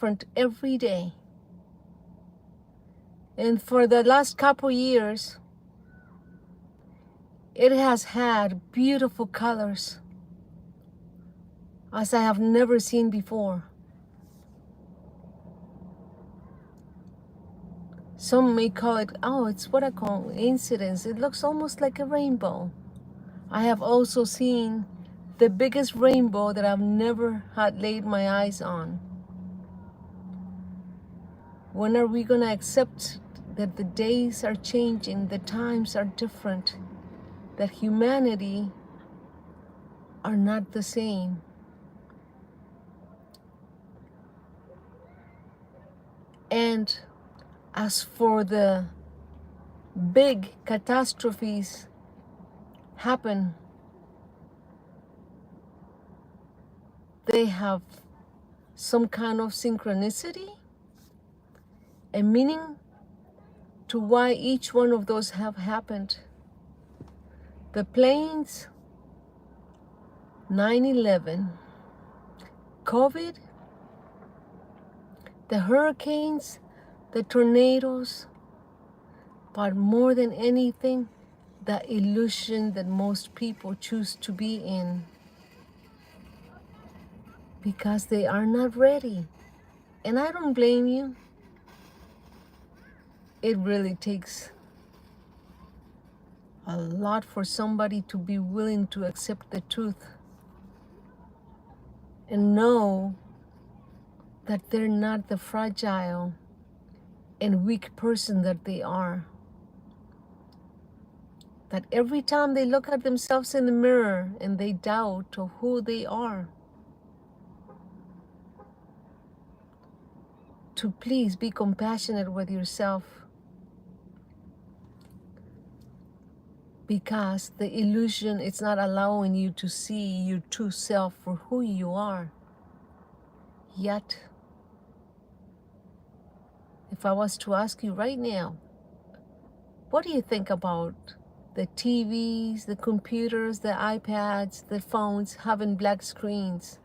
different every day. And for the last couple years, it has had beautiful colors as I have never seen before. Some may call it, oh, it's what I call incidents. It looks almost like a rainbow. I have also seen the biggest rainbow that I've never had laid my eyes on. When are we going to accept that the days are changing, the times are different, that humanity are not the same? And as for the big catastrophes happen, they have some kind of synchronicity, a meaning to why each one of those have happened. The planes, 9/11, COVID, the hurricanes, the tornadoes, but more than anything, the illusion that most people choose to be in because they are not ready. And I don't blame you. It really takes a lot for somebody to be willing to accept the truth and know that they're not the fragile and weak person that they are. That every time they look at themselves in the mirror and they doubt of who they are, to please be compassionate with yourself, because the illusion is not allowing you to see your true self for who you are. Yet, if I was to ask you right now, what do you think about the TVs, the computers, the iPads, the phones having black screens?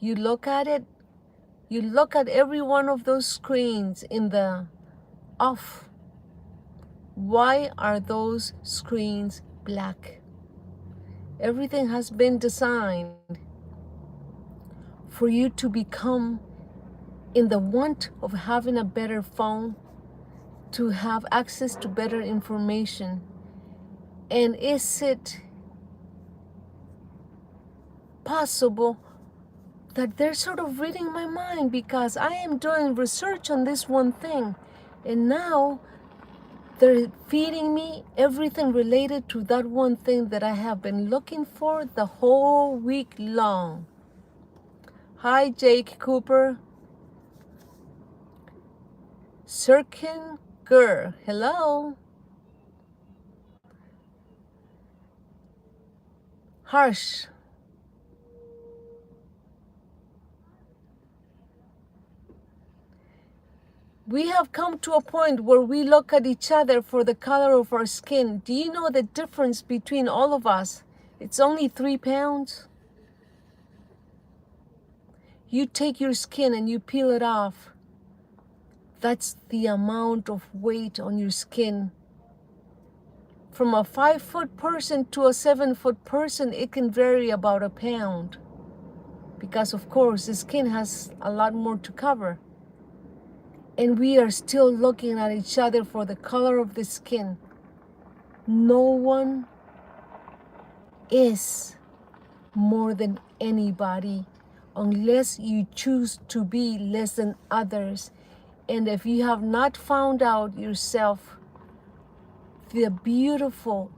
You look at it, you look at every one of those screens in the off. Why are those screens black? Everything has been designed for you to become in the want of having a better phone, to have access to better information. And is it possible that they're sort of reading my mind, because I am doing research on this one thing and now they're feeding me everything related to that one thing that I have been looking for the whole week long? Hi, Jake Cooper. Sirkin Gur, hello. Harsh. We have come to a point where we look at each other for the color of our skin. Do you know the difference between all of us? It's only 3 pounds. You take your skin and you peel it off. That's the amount of weight on your skin. From a 5-foot person to a 7-foot person, it can vary about a pound. Because of course, the skin has a lot more to cover. And we are still looking at each other for the color of the skin. No one is more than anybody unless you choose to be less than others. And if you have not found out yourself, the beautiful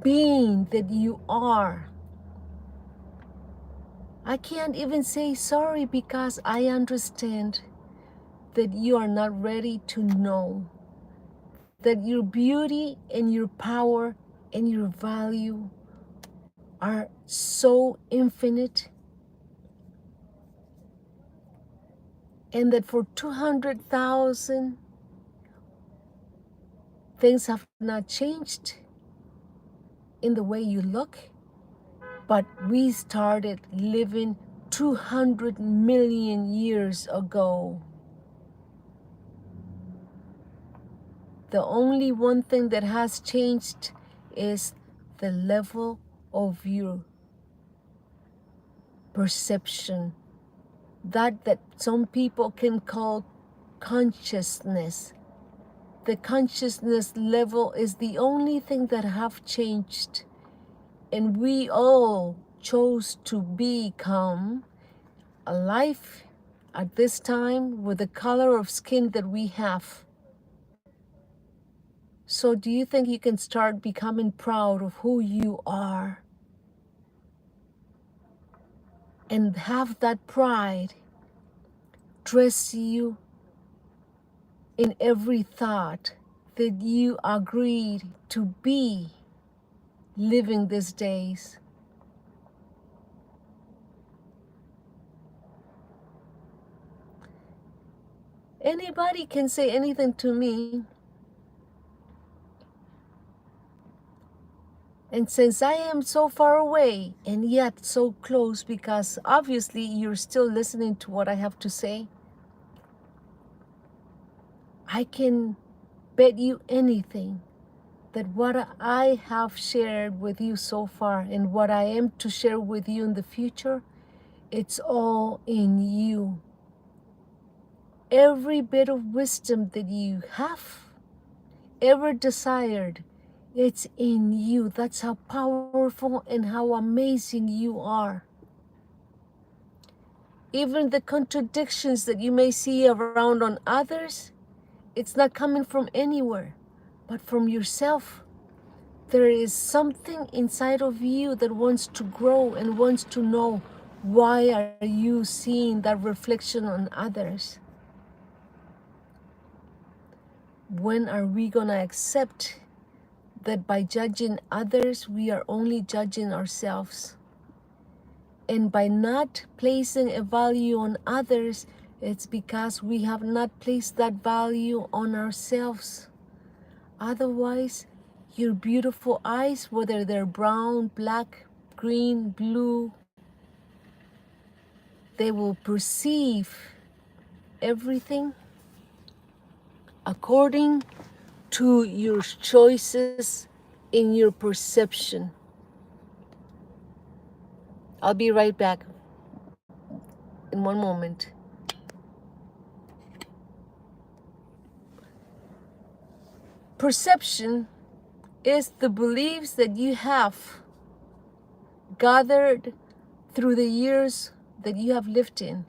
being that you are, I can't even say sorry, because I understand that you are not ready to know that your beauty and your power and your value are so infinite, and that for 200,000 things have not changed in the way you look, but we started living 200 million years ago. The only one thing that has changed is the level of your perception. That some people can call consciousness. The consciousness level is the only thing that have changed. And we all chose to become alive at this time with the color of skin that we have. So do you think you can start becoming proud of who you are? And have that pride dress you in every thought that you agreed to be living these days. Anybody can say anything to me. And since I am so far away and yet so close, because obviously you're still listening to what I have to say, I can bet you anything that what I have shared with you so far and what I am to share with you in the future, it's all in you. Every bit of wisdom that you have ever desired, it's in you. That's how powerful and how amazing you are. Even the contradictions that you may see around on others, it's not coming from anywhere, but from yourself. There is something inside of you that wants to grow and wants to know, why are you seeing that reflection on others? When are we going to accept that by judging others, we are only judging ourselves? And by not placing a value on others, it's because we have not placed that value on ourselves. Otherwise, your beautiful eyes, whether they're brown, black, green, blue, they will perceive everything according to your choices in your perception. I'll be right back in one moment. Perception is the beliefs that you have gathered through the years that you have lived in.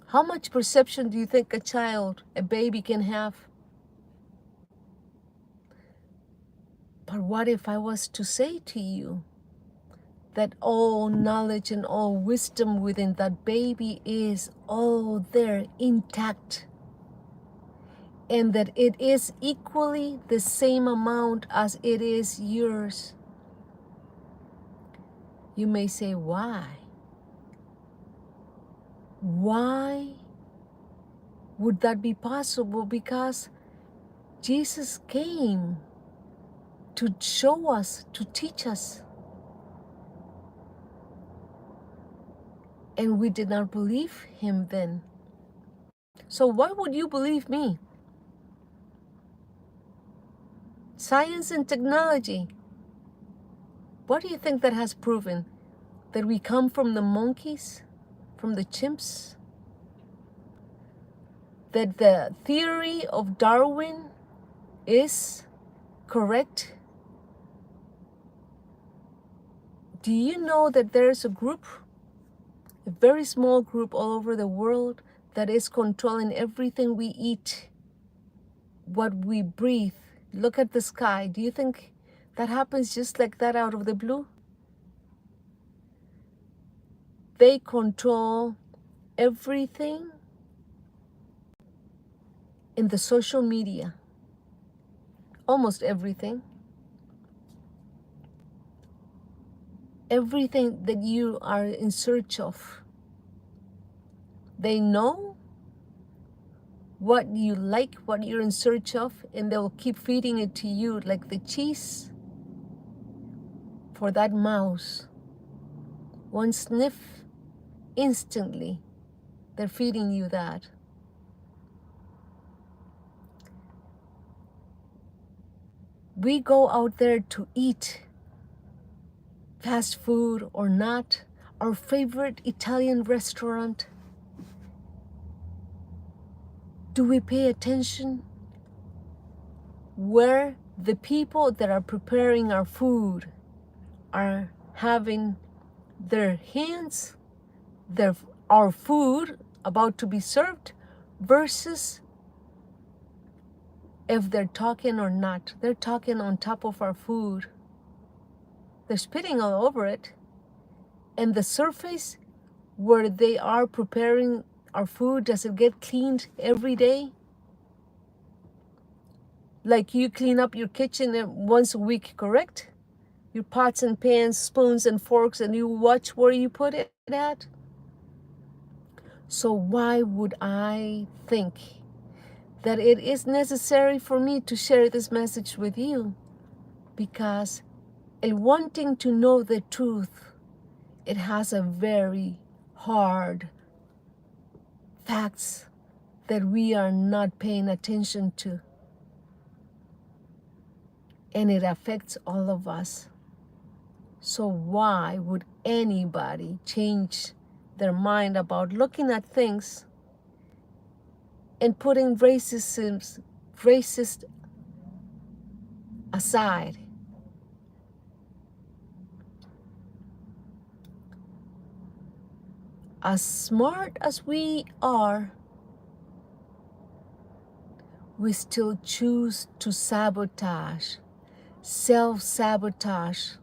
How much perception do you think a child, a baby can have? But what if I was to say to you that all knowledge and all wisdom within that baby is all there intact, and that it is equally the same amount as it is yours? You may say, why? Why would that be possible? Because Jesus came to show us, to teach us. And we did not believe him then. So why would you believe me? Science and technology. What do you think that has proven? That we come from the monkeys? From the chimps? That the theory of Darwin is correct? Do you know that there's a group, a very small group all over the world, that is controlling everything we eat, what we breathe? Look at the sky. Do you think that happens just like that out of the blue? They control everything in the social media, almost everything. Everything that you are in search of. They know what you like, what you're in search of, and they'll keep feeding it to you like the cheese for that mouse. One sniff Instantly, they're feeding you that. We go out there to eat, fast food or not, our favorite Italian restaurant. Do we pay attention where the people that are preparing our food are having their hands, our food about to be served, versus if they're talking or not? They're talking on top of our food. They're spitting all over it. And the surface where they are preparing our food, does it get cleaned every day? Like you clean up your kitchen once a week, correct? Your pots and pans, spoons and forks, and you watch where you put it at. So why would I think that it is necessary for me to share this message with you? Because in wanting to know the truth, it has a very hard facts that we are not paying attention to. And it affects all of us. So why would anybody change their mind about looking at things and putting racist aside? As smart as we are, we still choose to sabotage, self-sabotage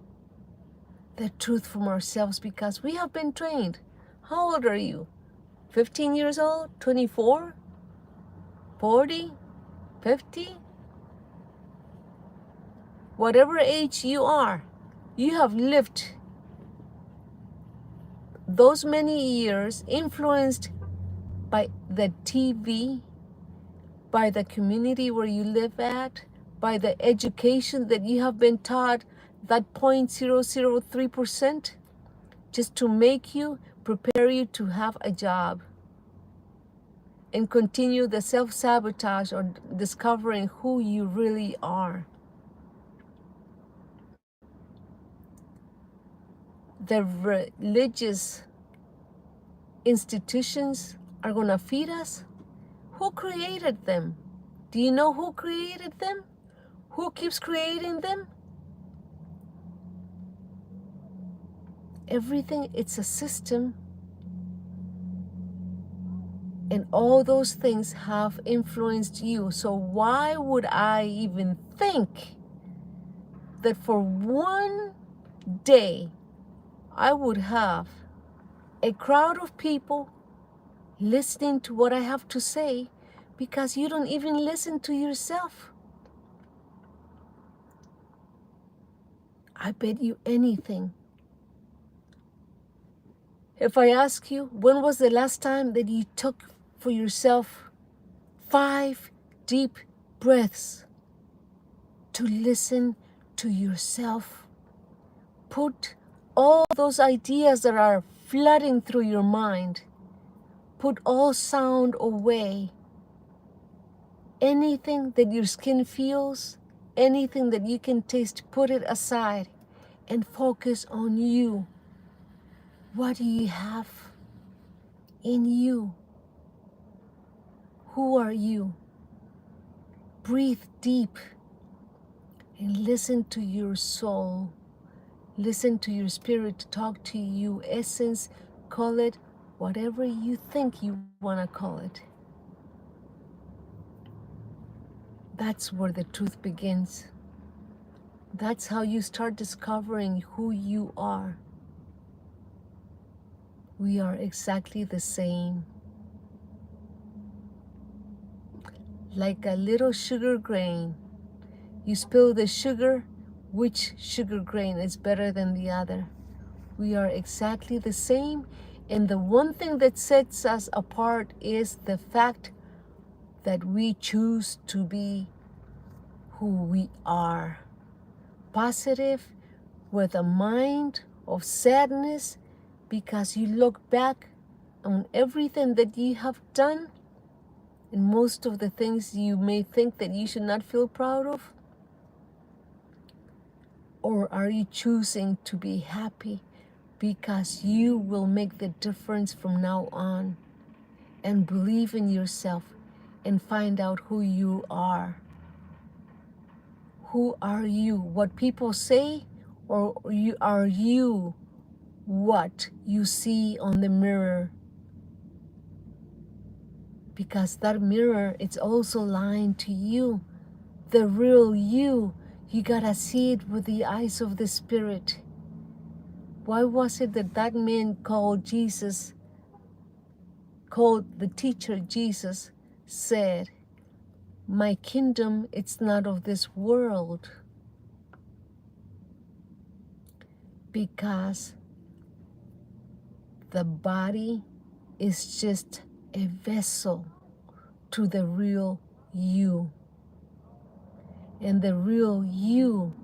the truth from ourselves because we have been trained. How old are you? 15 years old? 24? 40? 50? Whatever age you are, you have lived those many years influenced by the TV, by the community where you live at, by the education that you have been taught, that 0.003%, just to make you, prepare you to have a job and continue the self-sabotage or discovering who you really are. The religious institutions are going to feed us. Who created them? Do you know who created them? Who keeps creating them? Everything, it's a system. And all those things have influenced you. So why would I even think that for one day I would have a crowd of people listening to what I have to say, because you don't even listen to yourself? I bet you anything. If I ask you, when was the last time that you took for yourself 5 deep breaths to listen to yourself? Put all those ideas that are flooding through your mind, put all sound away. Anything that your skin feels, anything that you can taste, put it aside and focus on you. What do you have in you? Who are you? Breathe deep and listen to your soul. Listen to your spirit talk to you. Essence, call it whatever you think you want to call it. That's where the truth begins. That's how you start discovering who you are. We are exactly the same. Like a little sugar grain. You spill the sugar, which sugar grain is better than the other? We are exactly the same. And the one thing that sets us apart is the fact that we choose to be who we are. Positive, with a mind of sadness, because you look back on everything that you have done and most of the things you may think that you should not feel proud of? Or are you choosing to be happy because you will make the difference from now on and believe in yourself and find out who you are? Who are you? What people say, or are you what you see on the mirror? Because that mirror, it's also lying to you. The real you, you gotta see it with the eyes of the Spirit. Why was it that that man called Jesus, called the teacher Jesus, said, my kingdom, it's not of this world? Because the body is just a vessel to the real you. And the real you,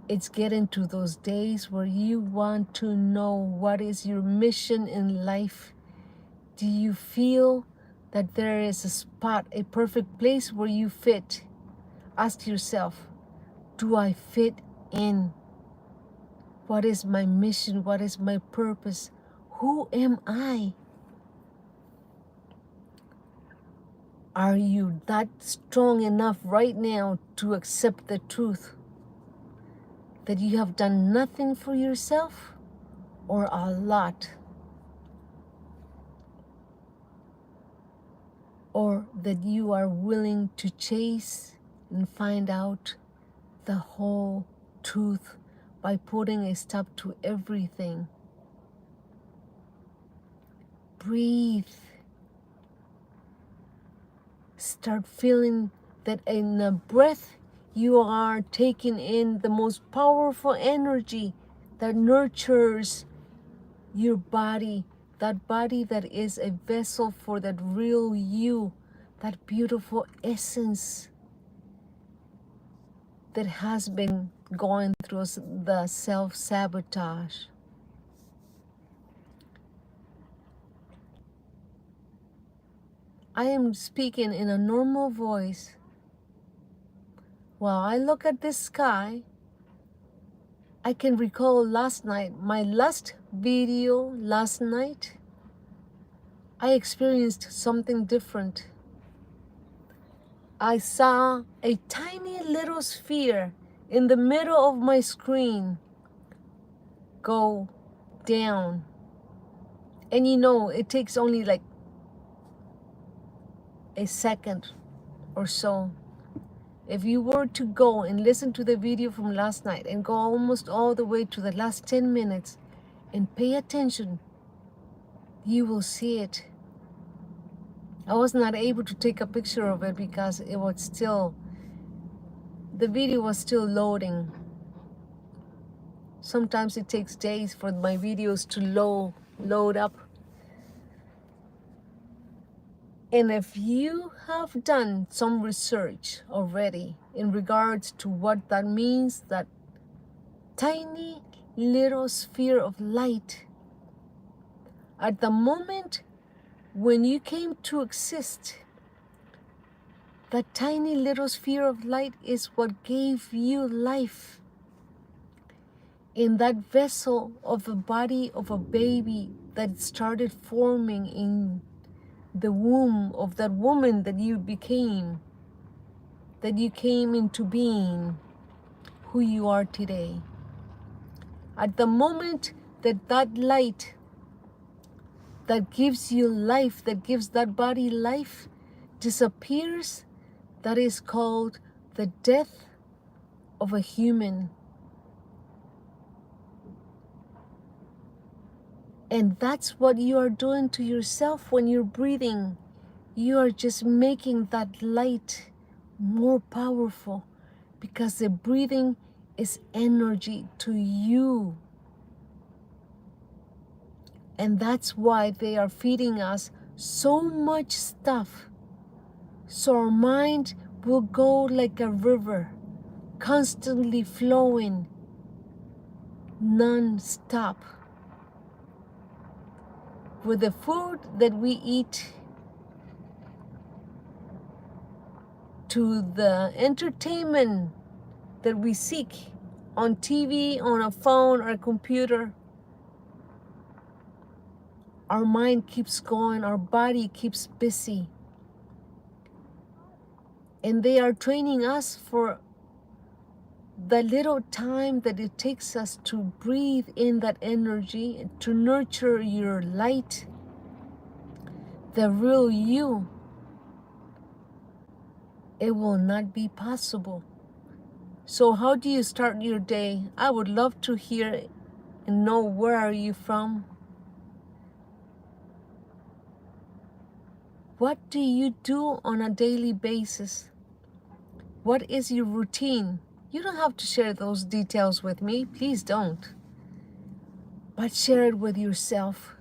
it's getting to those days where you want to know what is your mission in life. Do you feel that there is a spot, a perfect place where you fit? Ask yourself, do I fit in? What is my mission? What is my purpose? Who am I? Are you that strong enough right now to accept the truth that you have done nothing for yourself, or a lot? Or that you are willing to chase and find out the whole truth by putting a stop to everything? Breathe. Start feeling that in a breath you are taking in the most powerful energy that nurtures your body, that body that is a vessel for that real you, that beautiful essence that has been going through the self-sabotage. I am speaking in a normal voice. While I look at this sky, I can recall last night, my last video last night, I experienced something different. I saw a tiny little sphere in the middle of my screen go down. And you know, it takes only like a second or so. If you were to go and listen to the video from last night and go almost all the way to the last 10 minutes and pay attention, you will see it. I was not able to take a picture of it because it was still, the video was still loading. Sometimes it takes days for my videos to load up. And if you have done some research already in regards to what that means, that tiny little sphere of light, at the moment when you came to exist, that tiny little sphere of light is what gave you life. In that vessel of the body of a baby that started forming in the womb of that woman that you became, that you came into being, who you are today. At the moment that that light that gives you life, that gives that body life, disappears, that is called the death of a human. And that's what you are doing to yourself when you're breathing. You are just making that light more powerful, because the breathing is energy to you. And that's why they are feeding us so much stuff. So our mind will go like a river, constantly flowing, non-stop. with the food that we eat, to the entertainment that we seek on TV, on a phone or a computer, our mind keeps going, our body keeps busy. And they are training us for the little time that it takes us to breathe in that energy, to nurture your light, the real you. It will not be possible. So how do you start your day? I would love to hear and know, where are you from? What do you do on a daily basis? What is your routine? You don't have to share those details with me. Please don't. But share it with yourself.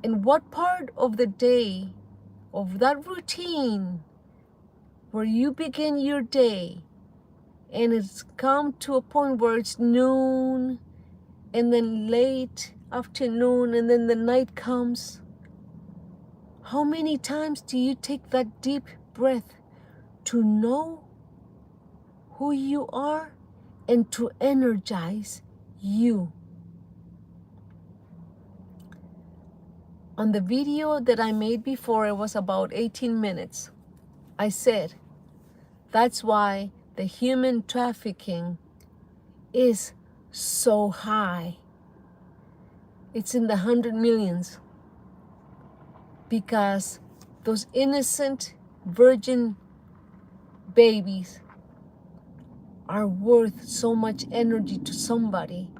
And what part of the day, of that routine, where you begin your day and it's come to a point where it's noon and then late afternoon and then the night comes, how many times do you take that deep breath to know who you are and to energize you? On the video that I made before, it was about 18 minutes. I said, that's why the human trafficking is so high. It's in the 100 millions. Because those innocent virgin babies are worth so much energy to somebody,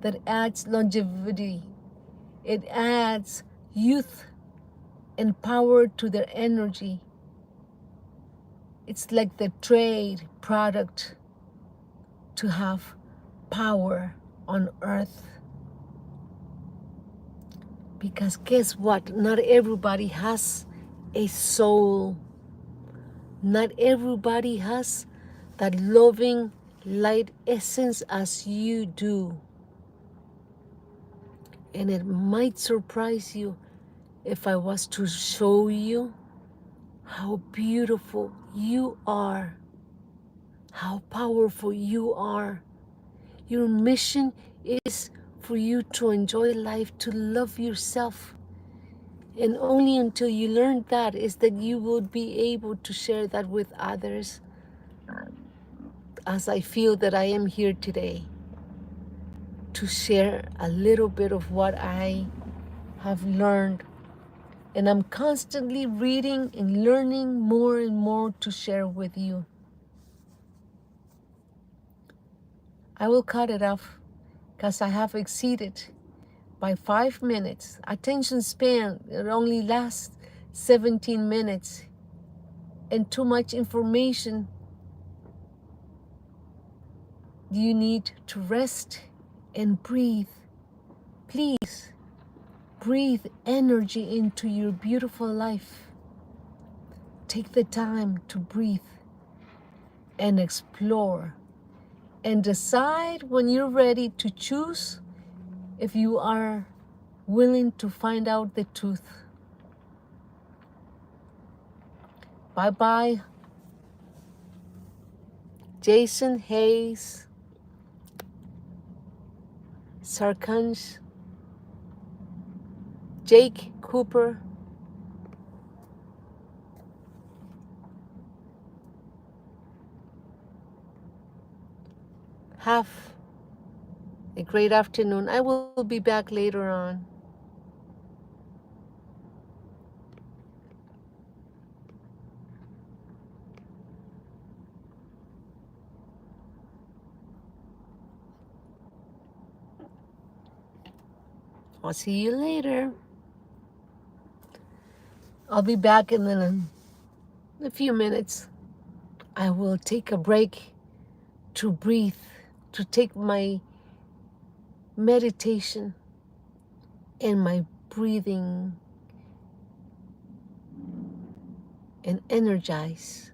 that adds longevity. It adds youth and power to their energy. It's like the trade product to have power on earth. Because guess what? Not everybody has a soul. Not everybody has that loving light essence as you do. And it might surprise you if I was to show you how beautiful you are, how powerful you are. Your mission is for you to enjoy life, to love yourself. And only until you learn that is that you will be able to share that with others, as I feel that I am here today, to share a little bit of what I have learned. And I'm constantly reading and learning more and more to share with you. I will cut it off because I have exceeded by 5 minutes. Attention span, it only lasts 17 minutes. And too much information. You need to rest and breathe. Please breathe energy into your beautiful life. Take the time to breathe and explore. And decide when you're ready to choose, if you are willing to find out the truth. Bye-bye. Jason Hayes, Sarkanj, Jake Cooper, have a great afternoon. I will be back later on. I'll see you later. I'll be back in a few minutes. I will take a break to breathe, to take my meditation and my breathing and energize.